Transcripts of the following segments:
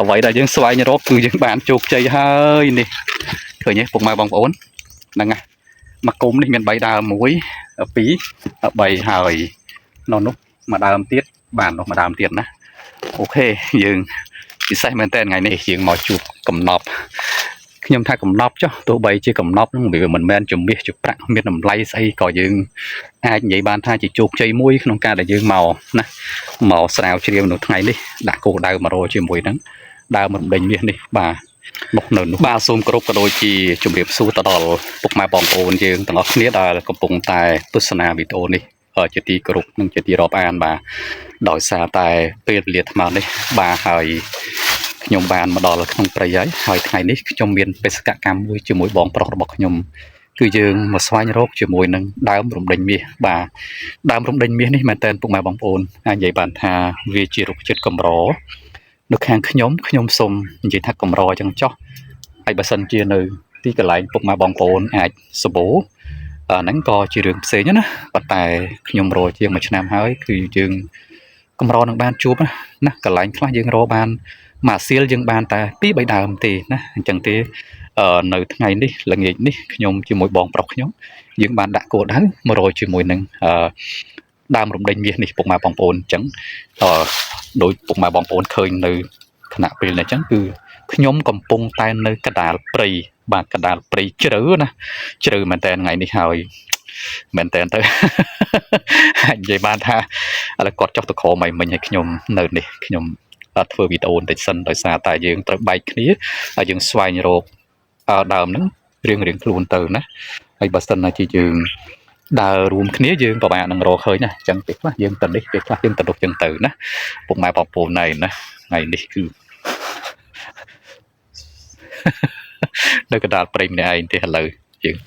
vậy là dân xoay như rốt từ dân bạn chuột chơi hơi nè khởi nhé phục mai bóng ổn nè mà cúm đi miền bay đào muối ở phí ở bay hơi nó nút mà đào tiết bản nó mà đào tiền nè ok dừng chỉ sai men tên ngày này dừng mọi chuột cầm nọp nhâm thay cầm nọp chứ tụi bay chỉ cầm nọp nó bị mình men chuẩn bị chụp trạng miền nằm lay say coi dừng ai vậy ban thay chỉ chuột chơi muối không ca để dừng màu nè màu sao chơi một ngày đi đã cổ đào mà rồi chơi muối nắng đào một đỉnh miền đi bà một nửa ba xôm cột cái đôi chi chuẩn bị xu tao đào phục mai bóng ồn dừng tao nói nét là cầm bùng tài tussana bị ồn đi ở chỗ tí cột nâng chỗ tí rọp an bà đòi xa tài bê liệt mà đi bà hỏi nhom bàn mà đòi là không phải giấy hỏi ngày ní trong miền bê cả cam với chữ mũi bóng bọc bọc nhom cứ dừng mà xoay rốt chữ mũi nâng đào rụng đỉnh miền bà đào rụng đỉnh miền đi mà tên phục mai bóng ồn anh vậy bàn thà vì chỉ rụng chết cầm ró được hàng nhóm xôm chỉ thắc cầm rò chẳng cho ai bà sân chia nơi tí cái lại phục mai bóng ồn ai số bố nắng co chỉ đường xế nhá và tại nhom rồi chiên một năm hơiคือយើងកំរនឹងបានជួបណាកន្លែងខ្លះយើងរកបានមួយសៀលយើងបានតែ2 3ដើមទេណាអញ្ចឹងទេនៅថ្ងៃនេះល្ងាចនេះខ្ញុំជាមួយបងប្រុសខ្ញុំយើងបានដាក់គោលដៅ100ជាមួយនឹងដើមរំដេញមាសនេះពុកម៉ែបងប្អូនអញ្ចឹងដោយពុកម៉ែបងប្អូនឃើញនៅគណៈពេលនេះអញ្ចឹងគឺខ្ញុំកំពុងតែនៅកដាលព្រៃបាទកដាលព្រៃជ្រៅណាជ្រៅមែនតើថ្ងៃនេះហើយមែនតើទៅនិយាយបានថាឥឡូវគាត់ចុះទៅក្រមិញឲ្យខ្ញុំនៅនេះខ្ញុំធ្វើវីដេអូបន្តិចសិនដោយសារតែយើងត្រូវបែកគ្នាហើយយើងស្វែងរកដើមហ្នឹងរៀងខ្លួនទៅណាហើយបើសិនណាជាយើងដើររួមគ្នាយើងពិបាកនឹងរកឃើញណាអញ្ចឹងពេលខ្លះយើងទៅនេះពេលខ្លះយើងទៅនោះចឹងទៅណាពុកម៉ែបងប្អូនណៃណាថ្ងៃនេះគឺនៅកណ្ដាលព្រៃម្នាក់ឯងទេឥឡូវយើង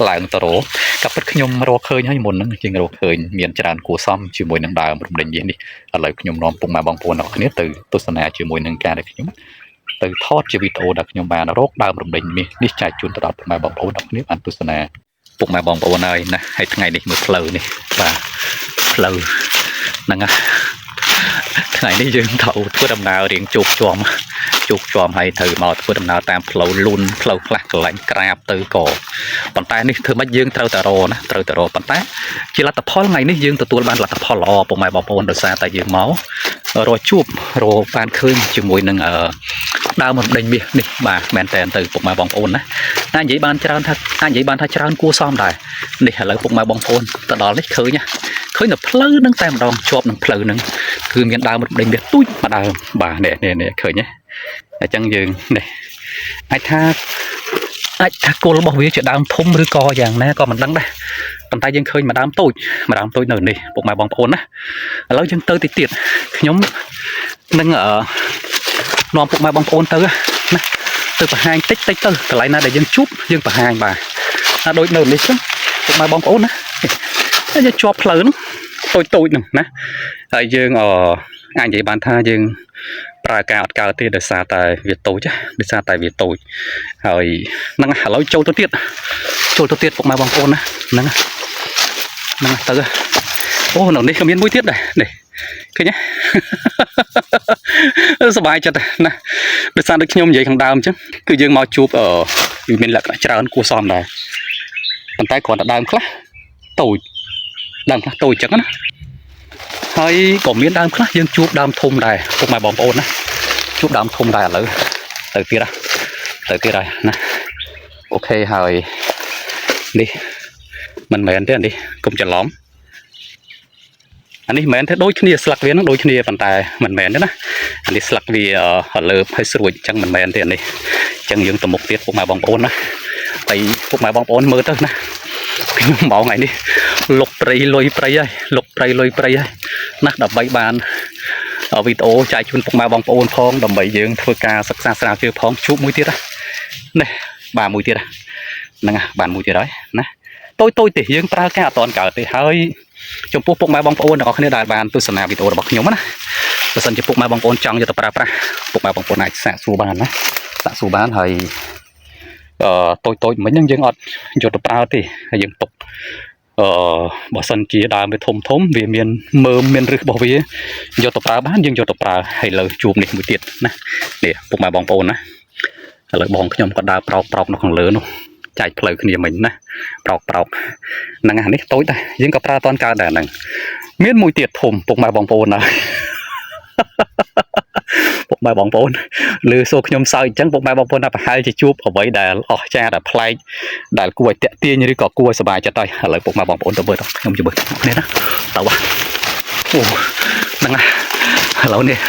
ឡើងទៅរកកាពិតខ្ញុំរកឃើញហើយមុនហ្នឹងជាងរកឃើញមានច្រើនគួសមជាមួយនឹងដើមរំដេញនេះឥឡូវខ្ញុំនាំពុកម៉ែបងប្អូនអ្នកគ្នាទៅទស្សនាជាមួយនឹងការដែលខ្ញុំទៅថតជាវីដេអូដែលខ្ញុំបានរកដើមរំដេញនេះចែកជូនទៅដល់ពុកម៉ែបងប្អូនអ្នកគ្នាបានទស្សនាពុកម៉ែបងប្អូនហើយណាហើយថ្ងៃនេះមើលផ្លូវនេះបាទផ្លូវហ្នឹងថ្ងៃនេះយើងត្រូវធ្វើដំណើររៀងជោគជាំហើយត្រូវមកធ្វើដំណើរតាមផ្លូវលូនផ្លូវខ្លះកន្លែងក្រាបទៅក៏ប៉ុន្តែនេះធ្វើម៉េចយើងត្រូវតែរណាត្រូវតែរប៉ុន្តែជាលទ្ធផលថ្ងៃនេះយើងទទួលបានលទ្ធផលល្អពុកម៉ែបងប្អូនដោយសារតែយើងមករជួបបានឃើញជាមួយនឹងដើមរំដេញមាសនេះបាទមែនតើទៅពុកម៉ែបងប្អូនណាអាចនិយាយបានច្រើនថាច្រើនគួរសមដែរនេះឥឡូវពុកម៉ែបងប្អូនទៅដល់នេះឃើញនៅផ្លូវហ្នឹងតែម្ដងជាប់នឹងផ្លូវហ្នឹងគឺមានដើមរំដេញមាសទូចម្ដងបាទនេះឃើញទេអញ្ចឹងយើងនេះអាចថាគល់របស់វាជាដើមធំឬក៏យ៉ាងណាក៏មិនដឹងដែរប៉ុន្តែយើងឃើញមួយដើមតូចនៅនេះពុកម៉ែបងប្អូនណាឥឡូវយើងទៅទៀតខ្ញុំនឹងនាំពុកម៉ែបងប្អូនទៅណាទៅបង្ហាញតិចទៅកន្លែងណាដែលយើងជួបយើងបង្ហាញបាទដូចនៅនេះចឹងពុកម៉ែបងប្អូនណាយើងជាប់ផ្លូវហ្នឹងតូចហ្នឹងណាហើយយើងអាចនិយាយបានថាយើងប្រើការអត់កើតទេដោយសារតែវាតូចហើយហ្នឹងឥឡូវចូលទៅទៀតពុកម៉ែបងប្អូនណាហ្នឹងទៅអូនៅនេះក៏មានមួយទៀតដែរនេះឃើញទេសប្បាយចិត្តណាដោយសារដូចខ្ញុំនិយាយខាងដើមអញ្ចឹងគឺយើងមកជួបវាមានលក្ខណៈច្រើនគួរសមដែរប៉ុន្តែគ្រាន់តែដើមខ្លះតូចអញ្ចឹងណាហើយក៏មានដើមខ្លះយើងជួបដើមធំដែរពុកម៉ែបងប្អូនណាជួបដើមធំដែរឥឡូវទៅទៀតហើយណាអូខេហើយនេះមិនមែនទេនេះកុំច្រឡំអានេះមិនមែនទេដូចគ្នាស្លឹកវានឹងដូចគ្នាប៉ុន្តែមិនមែនទេណាអានេះស្លឹកវាលើបហើយស្រួចអញ្ចឹងមិនមែនទេអានេះអញ្ចឹងយើងទៅមុខទៀតពុកម៉ែបងប្អូនណាហើយពុកម៉ែបងប្អូនមើលទៅណាខ្ញុំមកថ្ងៃនេះលុកព្រៃលុយព្រៃហើយណាដើម្បីបានវីដេអូចែកជូនពុកម៉ែបងប្អូនផងដើម្បីយើងធ្វើការសិក្សាស្រាវជ្រាវផងជួបមួយទៀតនេះបាទមួយទៀតហ្នឹងបានមួយទៀតហើយណាតូចទេយើងប្រើការអត់តន់កើតទេហើយចំពោះពុកម៉ែបងប្អូនទាំងអស់គ្នាដែលបានទស្សនាវីដេអូរបស់ខ្ញុំណាបើសិនជាពុកម៉ែបងប្អូនចង់យកទៅប្រើប្រាស់ពុកម៉ែបងប្អូនអាចសាកសួរបានណាហើយតូចមិញហ្នឹងយើងអត់យកទៅប្រើទេហើយយើងទុក បើសិនជាដើមវាធំធំវាមានមើមមានឫសរបស់វាយកទៅប្រើបានយើងយកទៅប្រើហើយលើជួបនេះមួយទៀតណានេះពុកម៉ែបងប្អូនណាឥឡូវបងខ្ញុំក៏ដើរប្រោកនៅខាងលើនោះចែកផ្លូវគ្នាមិញណាប្រោកហ្នឹងអានេះតូចដែរយើងក៏ប្រើអត់កើតដែរហ្នឹងមានមួយទៀតធំពុកម៉ែបងប្អូនណាពុកម៉ែបងប្អូនលើសូខ្ញុំសើចអញ្ចឹងពុកម៉ែបងប្អូនថាប្រហែលជាជួបអ្វីដែលអស្ចារ្យដែលប្លែកដែលគួរឲ្យតាក់ទាញឬក៏គួរឲ្យសប្បាយចិត្តហើយឥឡូវពុកម៉ែបងប្អូនទៅមើលខ្ញុំជិះមើលគ្នាណាទៅអូហ្នឹងឥឡូវនេះ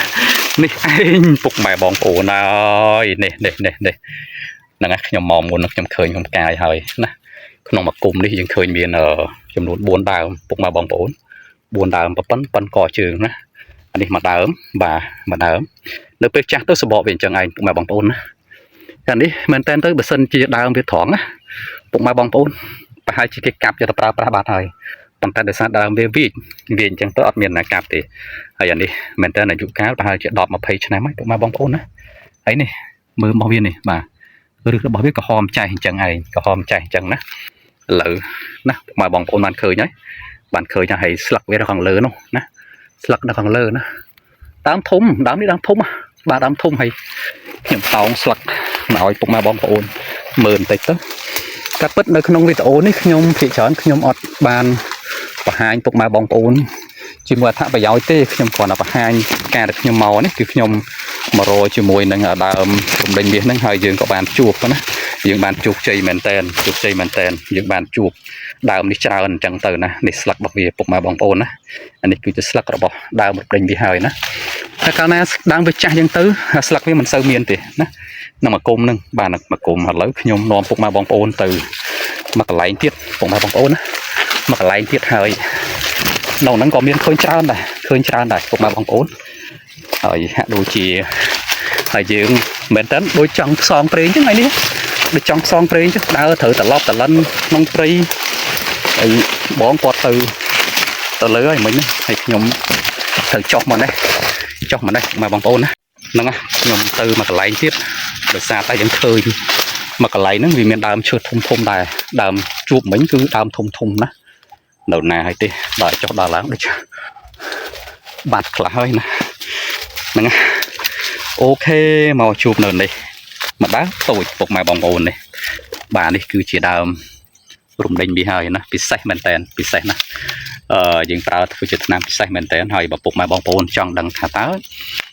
ឯងពុកម៉ែបងប្អូនហើយនេះហ្នឹងខ្ញុំមកមុនខ្ញុំឃើញខ្ញុំកាយហើយណាក្នុងមួយគុំនេះយើងឃើញមានចំនួន4ដើមពុកម៉ែបងប្អូន4ដើមប៉ុនកជើងណាអានេះមួយដើមបាទមួយដើមនៅពេលចាស់ទៅសបកវាអញ្ចឹងឯងពុកម៉ែបងប្អូនណាតែនេះមែនតើទៅបើសិនជាដើមវាត្រង់ណាពុកម៉ែបងប្អូនប្រហែលជាគេកាប់យកទៅប្រើប្រាស់បាត់ហើយប៉ុន្តែដោយសារដើមវាវាអញ្ចឹងទៅអត់មានអ្នកកាប់ទេហើយអានេះមែនតើអាយុកាលប្រហែលជា10 20ឆ្នាំហើយពុកម៉ែបងប្អូនណាហើយនេះមើលរបស់វានេះបាទឬរបស់វាក្រហមចាស់អញ្ចឹងឯងក្រហមចាស់អញ្ចឹងណាឥឡូវណាពុកម៉ែបងប្អូនបានឃើញហើយស្លឹកវានៅខាងលើនោះណាស្លឹកនៅខាងលើណាដើមធំដើមនេះដើមធំបាទដើមធំហើយខ្ញុំតោងស្លឹកមកឲ្យពុកម៉ែបងប្អូនមើលបន្តិចទៅតែពិតនៅក្នុងវីដេអូនេះខ្ញុំភាគច្រើនខ្ញុំអត់បានបង្ហាញពុកម៉ែបងប្អូនជាមួយអត្ថប្រយោជន៍ទេខ្ញុំគ្រាន់តែបង្ហាញការដែលខ្ញុំមកនេះគឺខ្ញុំមករជាមួយនឹងដើមរំដេញមាសហ្នឹងហើយយើងក៏បានជួបណាយើងបានជោគជ័យមែនតើយើងបានជួបដើមនេះច្រើនអញ្ចឹងទៅណានេះស្លឹករបស់វាពុកម៉ែបងប្អូនណាអានេះគឺជាស្លឹករបស់ដើមរំដេញវាហើយណាតែកាលណាដើមវាចាស់អញ្ចឹងទៅស្លឹកវាមិនសូវមានទេណានៅមួយគុំហ្នឹងបាទមួយគុំឥឡូវខ្ញុំនាំពុកម៉ែបងប្អូនទៅមកកន្លែងទៀតពុកម៉ែបងប្អូនណាមកកន្លែងទៀតហើយនៅហ្នឹងក៏មានឃើញច្រើនដែរពុកម៉ែបងប្អូនហើយហាក់ដូចជាហើយយើងមែនតើដូចចង់ផ្សងព្រេងអញ្ចឹងហើយនេះដូចចង់ផ្សងព្រេងអញ្ចឹងដើរត្រូវត្រឡប់ត្រឡិនក្នុងព្រៃហើយបងគាត់ទៅលើហើយមិញហើយខ្ញុំត្រូវចុះមកនេះមកបងប្អូនណាហ្នឹងខ្ញុំទៅមកកន្លែងទៀតដោយសារតែយើងឃើញមកកន្លែងហ្នឹងវាមានដើមឈើធំដែរដើមជួបមិញគឺដើមធំណានៅណាហើយទេដល់ចុះដល់ឡើងដូចបាត់ខ្លះហើយណាហ្នឹងអូខេមកជួបនៅនេះមកដើរតូចពុកម៉ែបងប្អូននេះបាទនេះគឺជាដើមរំដេញវាហើយណាពិសេសមែនតើពិសេសណាយើងប្រើធ្វើជាថ្នាំពិសេសមែនតើហើយបើពុកម៉ែបងប្អូនចង់ដឹងថាតើ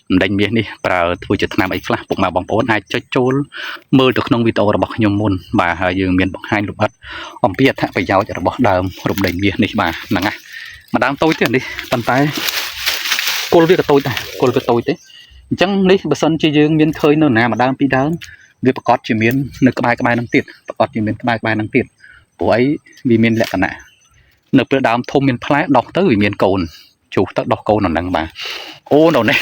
រំដេញមាសនេះប្រើធ្វើជាថ្នាំអីខ្លះពុកម៉ែបងប្អូនអាចចុចចូលមើលទៅក្នុងវីដេអូរបស់ខ្ញុំមុនបាទហើយយើងមានបង្ហាញលម្អិតអំពីអត្ថប្រយោជន៍របស់ដើមរំដេញមាសនេះបាទហ្នឹងណាម្ដើមតូចទៀតនេះប៉ុន្តែគល់វាក៏តូចទេអញ្ចឹងនេះបើសិនជាយើងមានឃើញនៅណាម្ដើមពីរដើមវាប្រកាសជាមាននៅក្បែរហ្នឹងទៀតព្រោះអីវាមានលក្ខណៈនៅពេលដើមធំមានផ្លែដុះទៅវាមានកូនជុះទៅដុះកូននៅហ្នឹងបាទអូនៅនេះ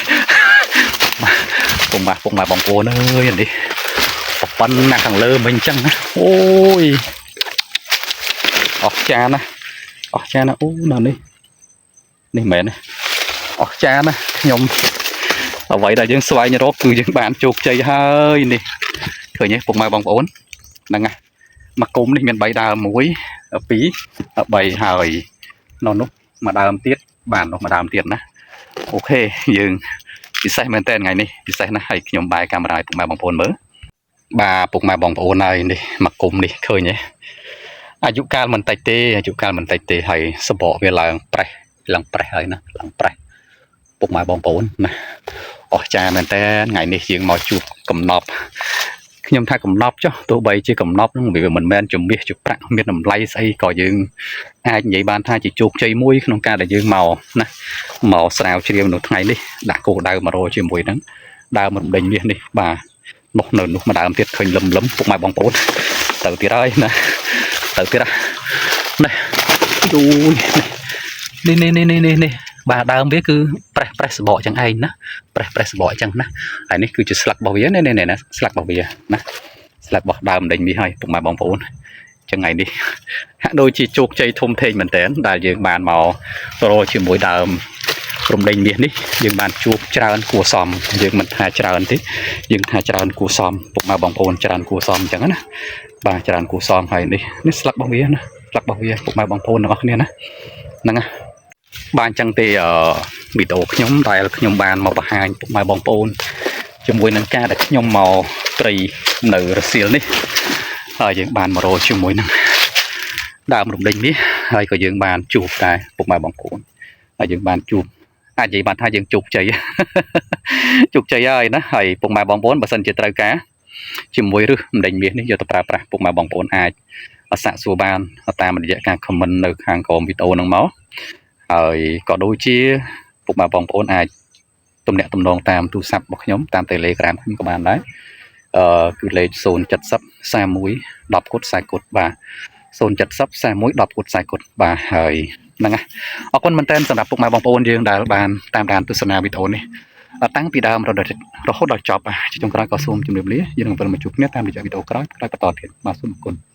ពុកម៉ែបងប្អូនអើយនេះប៉ុណ្ណាខាងលើមិញអញ្ចឹងណាអូយអស្ចារ្យណាអូនៅនេះមែនអស្ចារ្យណាខ្ញុំអ្វីដែលយើងស្វែងរកគឺយើងបានជោគជ័យហើយនេះឃើញទេពុកម៉ែបងប្អូនហ្នឹងណាមកគុំនេះមាន3ដើម1 2 3ហើយនោះមួយដើមទៀតបាទនោះមួយដើមទៀតណាអូខេយើងពិសេសមែនតើថ្ងៃនេះពិសេសណាស់ហើយខ្ញុំបែរកាមេរ៉ាឲ្យពុកម៉ែបងប្អូនមើលបាទពុកម៉ែបងប្អូនហើយនេះមកគុំនេះឃើញទេអាយុកាលមិនតិចទេហើយសបកវាឡើងប្រេះហើយណាឡើងប្រេះពុកម៉ែបងប្អូនណាអស្ចារ្យមែនតើថ្ងៃនេះយើងមកជួបកំណប់ខ្ញុំថាកំណប់ចុះទោះបីជាកំណប់ហ្នឹងវាមិនមែនជំមាសជាប្រាក់មានតម្លៃស្អីក៏យើងអាចនិយាយបានថាជាជោគជ័យមួយក្នុងការដែលយើងមកណាមកស្រាវជ្រាវនៅថ្ងៃនេះដាក់គោលដៅមករកជាមួយហ្នឹងដើមរំដេញមាសនេះបាទនោះនៅនោះមួយដើមទៀតឃើញលឹមពុកម៉ែបងប្អូនទៅទៀតហើយណានេះយូនេះបាទដើមវាគឺប្រេះសបកចឹងឯងណាប្រេះសបកចឹងណាហើយនេះគឺជាស្លឹករបស់វានេះស្លឹករបស់វាណាស្លឹករបស់ដើមដេញវាហើយពុកម៉ែបងប្អូនចឹងថ្ងៃនេះហាក់ដូចជាជោគជ័យធំធេងមែនតើដែលយើងបានមករកជាមួយដើមរំដេញមាសនេះយើងបានជួបច្រើនគួរសមយើងមិនថាច្រើនទេយើងថាច្រើនគួរសមពុកម៉ែបងប្អូនច្រើនគួរសមចឹងណាបាទច្រើនគួរសមហើយនេះស្លឹករបស់វាណា ลักบ่វាពុកម៉ែបងប្អូនទាំងអស់គ្នាណាហ្នឹងណាបានចឹងទេវីដេអូខ្ញុំដែលខ្ញុំបានមកបង្ហាញពុកម៉ែបងប្អូនជាមួយនឹងការដែលខ្ញុំមកត្រីនៅរសៀលនេះហើយយើងបានមករកជាមួយនឹងដើមរំដេងនេះហើយក៏យើងបានជួបដែរពុកម៉ែបងប្អូនហើយយើងបានជួបអាចនិយាយបានថាយើងជោគជ័យជោគជ័យហើយណាហើយពុកម៉ែបងប្អូនបើសិនជាត្រូវការជាមួយឬម្ដេញមាសនេះយកទៅប្រើប្រាស់ពុកម៉ែបងប្អូនអាចសាកសួរបានតាមរយៈការ comment នៅខាងក្រោមវីដេអូហ្នឹងមកហើយក៏ដូចជាពុកម៉ែបងប្អូនអាចទំនាក់ទំនងតាមទូរស័ព្ទរបស់ខ្ញុំតាម Telegram ខ្ញុំក៏បានដែរគឺលេខ070 31 10គុត40គុតបាទ070 31 10គុត40គុតបាទហើយហ្នឹងណាអរគុណមែនតើសម្រាប់ពុកម៉ែបងប្អូនយើងដែលបានតាមដានទស្សនាវីដេអូនេះតាំងពីដើមរហូតដល់ចប់ជាចុងក្រោយក៏សូមជម្រាបលាយើងនឹងវិលមកជួបគ្នាតាមរយៈវីដេអូក្រោយបន្តទៀតបាទសូមអរគុណ